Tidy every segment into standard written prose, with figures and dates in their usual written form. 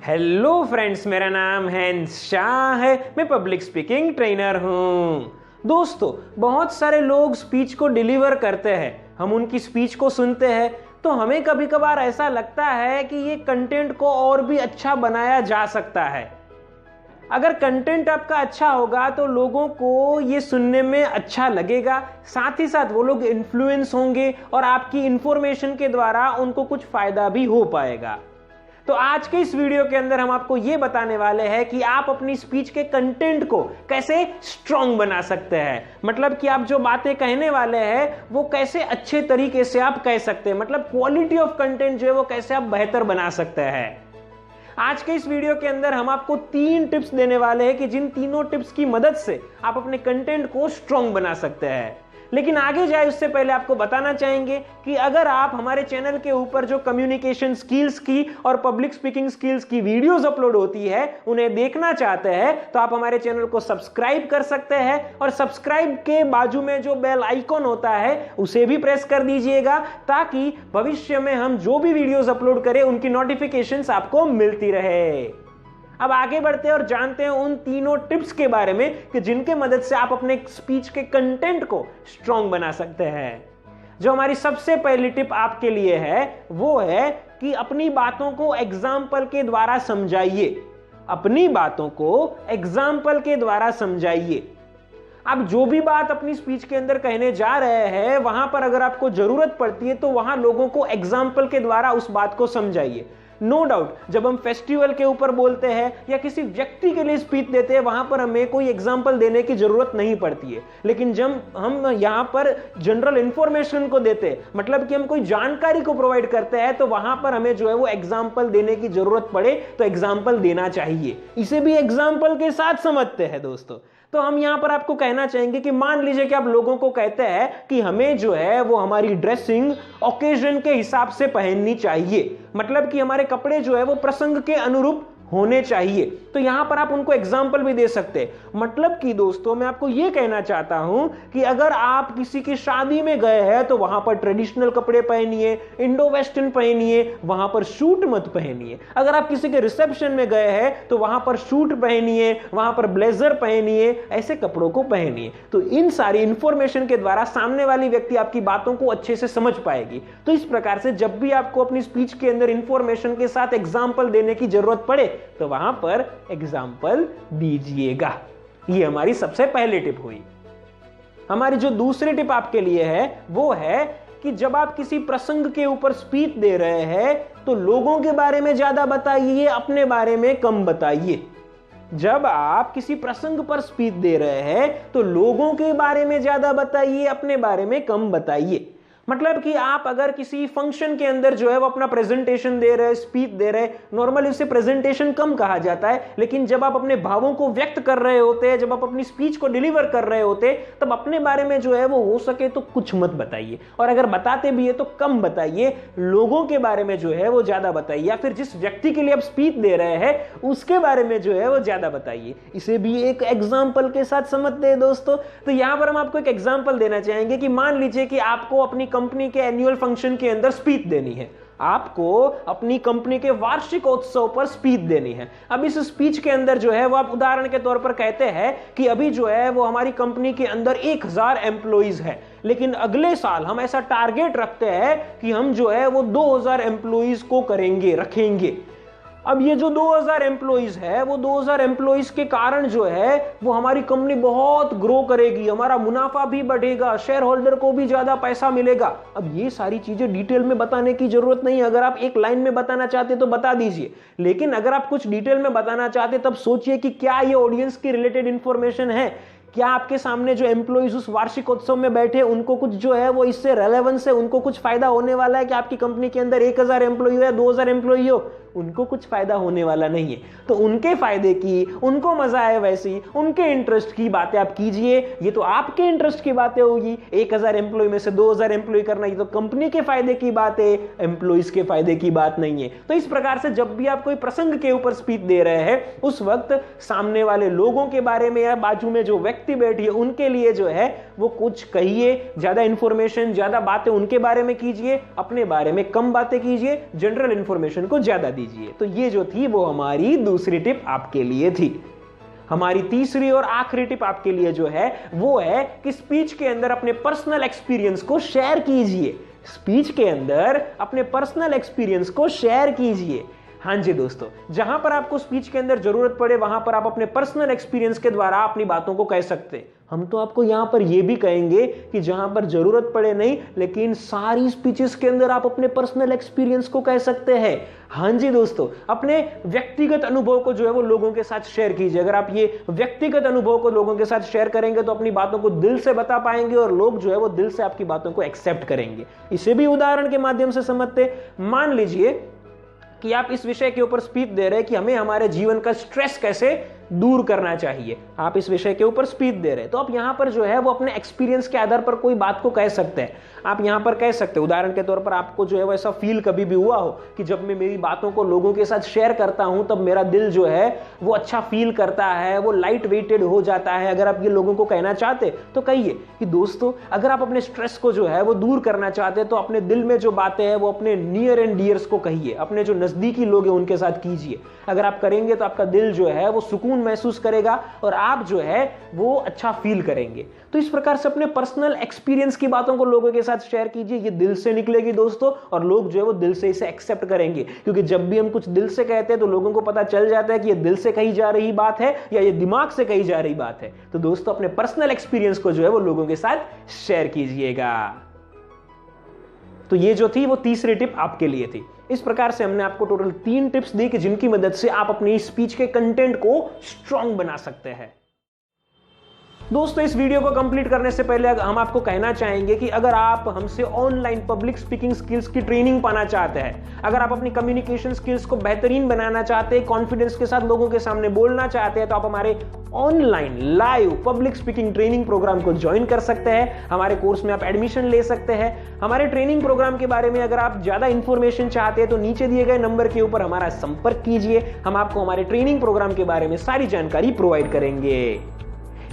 Hello friends, मेरा नाम है शाह है। मैं पब्लिक स्पीकिंग ट्रेनर हूँ। दोस्तों, बहुत सारे लोग स्पीच को डिलीवर करते हैं, हम उनकी स्पीच को सुनते हैं तो हमें कभी कभार ऐसा लगता है कि ये कंटेंट को और भी अच्छा बनाया जा सकता है। अगर कंटेंट आपका अच्छा होगा तो लोगों को ये सुनने में अच्छा लगेगा, साथ ही साथ वो लोग इन्फ्लुएंस होंगे और आपकी इंफॉर्मेशन के द्वारा उनको कुछ फायदा भी हो पाएगा। तो आज के इस वीडियो के अंदर हम आपको ये बताने वाले हैं कि आप अपनी स्पीच के कंटेंट को कैसे स्ट्रॉन्ग बना सकते हैं। मतलब कि आप जो बातें कहने वाले हैं वो कैसे अच्छे तरीके से आप कह सकते हैं, मतलब क्वालिटी ऑफ कंटेंट जो है वो कैसे आप बेहतर बना सकते हैं। आज के इस वीडियो के अंदर हम आपको 3 टिप्स देने वाले हैं कि जिन तीनों टिप्स की मदद से आप अपने कंटेंट को स्ट्रॉन्ग बना सकते हैं। लेकिन आगे जाए उससे पहले आपको बताना चाहेंगे कि अगर आप हमारे चैनल के ऊपर जो कम्युनिकेशन स्किल्स की और पब्लिक स्पीकिंग स्किल्स की वीडियोस अपलोड होती है उन्हें देखना चाहते हैं तो आप हमारे चैनल को सब्सक्राइब कर सकते हैं और सब्सक्राइब के बाजू में जो बेल आइकॉन होता है उसे भी प्रेस कर दीजिएगा ताकि भविष्य में हम जो भी वीडियोस अपलोड करें उनकी नोटिफिकेशंस आपको मिलती रहे। अब आगे बढ़ते हैं और जानते हैं उन तीनों टिप्स के बारे में कि जिनके मदद से आप अपने स्पीच के कंटेंट को स्ट्रॉन्ग बना सकते हैं। जो हमारी सबसे पहली टिप आपके लिए है वो है कि अपनी बातों को एग्जाम्पल के द्वारा समझाइए। अपनी बातों को एग्जाम्पल के द्वारा समझाइए। आप जो भी बात अपनी स्पीच के अंदर कहने जा रहे हैं वहां पर अगर आपको जरूरत पड़ती है तो वहां लोगों को एग्जाम्पल के द्वारा उस बात को समझाइए। नो डाउट, जब हम फेस्टिवल के ऊपर बोलते हैं या किसी व्यक्ति के लिए स्पीच देते हैं वहां पर हमें कोई एग्जाम्पल देने की जरूरत नहीं पड़ती है। लेकिन जब हम यहां पर जनरल इंफॉर्मेशन को देते हैं, मतलब कि हम कोई जानकारी को प्रोवाइड करते हैं, तो वहां पर हमें जो है वो एग्जाम्पल देने की जरूरत पड़े तो एग्जाम्पल देना चाहिए। इसे भी एग्जाम्पल के साथ समझते हैं दोस्तों। तो हम यहां पर आपको कहना चाहेंगे कि मान लीजिए कि आप लोगों को कहते हैं कि हमें जो है वो हमारी ड्रेसिंग ओकेजन के हिसाब से पहननी चाहिए, मतलब कि हमारे कपड़े जो है वो प्रसंग के अनुरूप होने चाहिए। तो यहां पर आप उनको एग्जाम्पल भी दे सकते हैं। मतलब कि दोस्तों मैं आपको यह कहना चाहता हूं कि अगर आप किसी की शादी में गए हैं तो वहां पर ट्रेडिशनल कपड़े पहनिए, इंडो वेस्टर्न पहनिए, वहां पर सूट मत पहनिए। अगर आप किसी के रिसेप्शन में गए हैं तो वहां पर सूट पहनिए, वहां पर ब्लेजर पहनिए, ऐसे कपड़ों को पहनिए। तो इन सारी इंफॉर्मेशन के द्वारा सामने वाली व्यक्ति आपकी बातों को अच्छे से समझ पाएगी। तो इस प्रकार से जब भी आपको अपनी स्पीच के अंदर इंफॉर्मेशन के साथ एग्जाम्पल देने की जरूरत पड़े तो वहां पर एग्जाम्पल दीजिएगा। ये हमारी सबसे पहली टिप हुई। हमारी जो दूसरी टिप आपके लिए है वो है कि जब आप किसी प्रसंग के ऊपर स्पीच दे रहे हैं तो लोगों के बारे में ज्यादा बताइए, अपने बारे में कम बताइए। जब आप किसी प्रसंग पर स्पीच दे रहे हैं तो लोगों के बारे में ज्यादा बताइए, अपने बारे में कम बताइए। मतलब कि आप अगर किसी फंक्शन के अंदर जो है वो अपना प्रेजेंटेशन दे रहे हैं, स्पीच दे रहे हैं, नॉर्मली उसे प्रेजेंटेशन कम कहा जाता है, लेकिन जब आप अपने भावों को व्यक्त कर रहे होते हैं, जब आप अपनी स्पीच को डिलीवर कर रहे होते हैं, तब अपने बारे में जो है वो हो सके तो कुछ मत बताइए, और अगर बताते भी है तो कम बताइए। लोगों के बारे में जो है वो ज्यादा बताइए, या फिर जिस व्यक्ति के लिए आप स्पीच दे रहे हैं उसके बारे में जो है वो ज्यादा बताइए। इसे भी एक एग्जाम्पल के साथ समझते हैं दोस्तों। तो यहां पर हम आपको एक एग्जाम्पल देना चाहेंगे कि मान लीजिए कि आपको अपनी कंपनी के एनुअल फंक्शन के अंदर स्पीच देनी है, आपको अपनी कंपनी के वार्षिक उत्सव पर स्पीच देनी है। अब इस स्पीच के अंदर जो है वो आप उदाहरण के तौर पर कहते हैं कि अभी जो है वो हमारी कंपनी के अंदर 1000 एम्प्लॉइज है, लेकिन अगले साल हम ऐसा टारगेट रखते हैं कि हम जो है वो 2000 एम्प्लॉइज को रखेंगे। अब ये जो 2000 एम्प्लॉइज है वो 2000 एम्प्लॉइज के कारण जो है वो हमारी कंपनी बहुत ग्रो करेगी, हमारा मुनाफा भी बढ़ेगा, शेयर होल्डर को भी ज्यादा पैसा मिलेगा। अब ये सारी चीजें डिटेल में बताने की जरूरत नहीं है। अगर आप एक लाइन में बताना चाहते तो बता दीजिए, लेकिन अगर आप कुछ डिटेल में बताना चाहते तब सोचिए कि क्या ये ऑडियंस की रिलेटेड इंफॉर्मेशन है, क्या आपके सामने जो एम्प्लॉइज उस वार्षिक उत्सव में बैठे उनको कुछ जो है वो इससे रेलेवेंस है, उनको कुछ फायदा होने वाला है कि आपकी कंपनी के अंदर 1000 एम्प्लॉई हो या 2000 एम्प्लॉई हो, उनको कुछ फायदा होने वाला नहीं है। तो उनके फायदे की, उनको मजा आए वैसी, उनके इंटरेस्ट की बातें आप कीजिए। ये तो आपके इंटरेस्ट की बातें होगी, 1000 एम्प्लॉय में से 2000 एम्प्लॉय करना, ये तो कंपनी के फायदे की बात है, एम्प्लॉइज के फायदे की बात नहीं है। तो इस प्रकार से जब भी आप कोई प्रसंग के ऊपर स्पीच दे रहे हैं उस वक्त सामने वाले लोगों के बारे में या बाजू में जो व्यक्ति बैठी है उनके लिए जो है वो कुछ कहिए, ज्यादा इंफॉर्मेशन, ज्यादा बातें उनके बारे में कीजिए, अपने बारे में कम बातें कीजिए, जनरल इंफॉर्मेशन को ज्यादा दीजिए। दीजिए। तो ये जो थी वो हमारी दूसरी टिप आपके लिए थी। हमारी तीसरी और आखिरी टिप आपके लिए जो है वो है कि स्पीच के अंदर अपने पर्सनल एक्सपीरियंस को शेयर कीजिए। स्पीच के अंदर अपने पर्सनल एक्सपीरियंस को शेयर कीजिए। हाँ जी दोस्तों, जहां पर आपको स्पीच के अंदर जरूरत पड़े वहां पर आप अपने पर्सनल एक्सपीरियंस के द्वारा अपनी बातों को कह सकते हैं। हम तो आपको यहां पर यह भी कहेंगे कि जहां पर जरूरत पड़े नहीं, लेकिन सारी स्पीचेस के अंदर आप अपने पर्सनल एक्सपीरियंस को कह सकते हैं। हाँ जी दोस्तों, अपने व्यक्तिगत अनुभव को जो है वो लोगों के साथ शेयर कीजिए। अगर आप ये व्यक्तिगत अनुभव को लोगों के साथ शेयर करेंगे तो अपनी बातों को दिल से बता पाएंगे और लोग जो है वो दिल से आपकी बातों को एक्सेप्ट करेंगे। इसे भी उदाहरण के माध्यम से समझते। मान लीजिए कि आप इस विषय के ऊपर स्पीच दे रहे हैं कि हमें हमारे जीवन का स्ट्रेस कैसे दूर करना चाहिए। आप इस विषय के ऊपर स्पीच दे रहे हैं तो आप यहां पर जो है वो अपने एक्सपीरियंस के आधार पर कोई बात को कह सकते हैं। आप यहां पर कह सकते हैं, उदाहरण के तौर पर आपको जो है वो ऐसा फील कभी भी हुआ हो कि जब मैं मेरी बातों को लोगों के साथ शेयर करता हूं तब मेरा दिल जो है वो अच्छा फील करता है, वो लाइट वेटेड हो जाता है। अगर आप ये लोगों को कहना चाहते तो कहिए कि दोस्तों, अगर आप अपने स्ट्रेस को जो है वो दूर करना चाहते हैं तो अपने दिल में जो बातें हैं वो अपने नियर एंड डियर्स को कहिए, अपने जो नजदीकी लोग हैं उनके साथ कीजिए। अगर आप करेंगे तो आपका दिल जो है वो सुकून महसूस करेगा और आप जो है वो अच्छा फील करेंगे। तो इस प्रकार से अपने पर्सनल एक्सपीरियंस की बातों को लोगों के साथ शेयर कीजिए। ये दिल से निकलेगी दोस्तों और लोग जो है वो दिल से इसे एक्सेप्ट करेंगे, क्योंकि जब भी हम कुछ दिल से कहते हैं तो लोगों को पता चल जाता है कि ये दिल से कही जा रही बात है या ये दिमाग से कही जा रही बात है। तो दोस्तों, अपने पर्सनल एक्सपीरियंस को जो है वो लोगों के साथ शेयर कीजिएगा। तो ये जो थी वो तीसरी टिप आपके लिए थी। इस प्रकार से हमने आपको टोटल 3 टिप्स दी कि जिनकी मदद से आप अपनी स्पीच के कंटेंट को स्ट्रांग बना सकते हैं। दोस्तों, इस वीडियो को कंप्लीट करने से पहले हम आपको कहना चाहेंगे कि अगर आप हमसे ऑनलाइन पब्लिक स्पीकिंग स्किल्स की ट्रेनिंग पाना चाहते हैं, अगर आप अपनी कम्युनिकेशन स्किल्स को बेहतरीन बनाना चाहते हैं, कॉन्फिडेंस के साथ लोगों के सामने बोलना चाहते हैं, तो आप हमारे online live public speaking training programme को ज्वाइन कर सकते हैं। हमारे कोर्स में आप एडमिशन ले सकते हैं। हमारे ट्रेनिंग प्रोग्राम के बारे में अगर आप ज्यादा इंफॉर्मेशन चाहते हैं तो नीचे दिए गए नंबर के ऊपर हमारा संपर्क कीजिए। हम आपको हमारे ट्रेनिंग प्रोग्राम के बारे में सारी जानकारी प्रोवाइड करेंगे।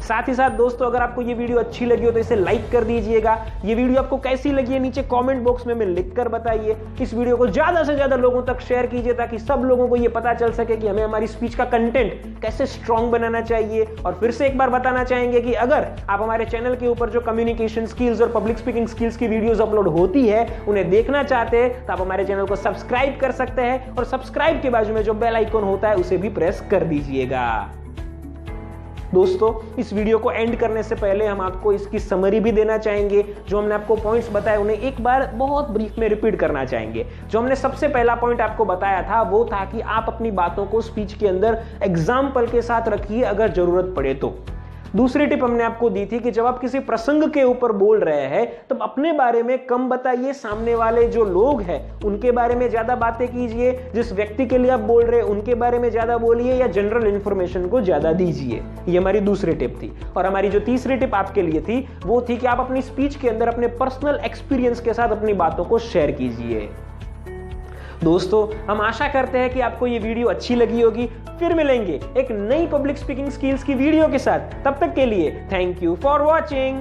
साथ ही साथ दोस्तों, अगर आपको ये वीडियो अच्छी लगी हो तो इसे लाइक कर दीजिएगा। ये वीडियो आपको कैसी लगी है नीचे कमेंट बॉक्स में लिखकर बताइए। इस वीडियो को ज्यादा से ज्यादा लोगों तक शेयर कीजिए ताकि सब लोगों को ये पता चल सके कि हमें हमारी स्पीच का कंटेंट कैसे स्ट्रांग बनाना चाहिए। और फिर से एक बार बताना चाहेंगे कि अगर आप हमारे चैनल के ऊपर जो कम्युनिकेशन स्किल्स और पब्लिक स्पीकिंग स्किल्स की वीडियोस अपलोड होती है उन्हें देखना चाहते हैं तो आप हमारे चैनल को सब्सक्राइब कर सकते हैं और सब्सक्राइब के बाजू में जो बेल आइकन होता है उसे भी प्रेस कर दीजिएगा। दोस्तों, इस वीडियो को एंड करने से पहले हम आपको इसकी समरी भी देना चाहेंगे। जो हमने आपको पॉइंट्स बताए उन्हें एक बार बहुत ब्रीफ में रिपीट करना चाहेंगे। जो हमने सबसे पहला पॉइंट आपको बताया था वो था कि आप अपनी बातों को स्पीच के अंदर एग्जाम्पल के साथ रखिए अगर जरूरत पड़े तो। दूसरी टिप हमने आपको दी थी कि जब आप किसी प्रसंग के ऊपर बोल रहे हैं तब अपने बारे में कम बताइए, सामने वाले जो लोग हैं उनके बारे में ज्यादा बातें कीजिए। जिस व्यक्ति के लिए आप बोल रहे हैं उनके बारे में ज्यादा बोलिए या जनरल इंफॉर्मेशन को ज्यादा दीजिए। ये हमारी दूसरी टिप थी। और हमारी जो तीसरी टिप आपके लिए थी वो थी कि आप अपनी स्पीच के अंदर अपने पर्सनल एक्सपीरियंस के साथ अपनी बातों को शेयर कीजिए। दोस्तों, हम आशा करते हैं कि आपको ये वीडियो अच्छी लगी होगी। फिर मिलेंगे एक नई पब्लिक स्पीकिंग स्किल्स की वीडियो के साथ। तब तक के लिए थैंक यू फॉर वॉचिंग।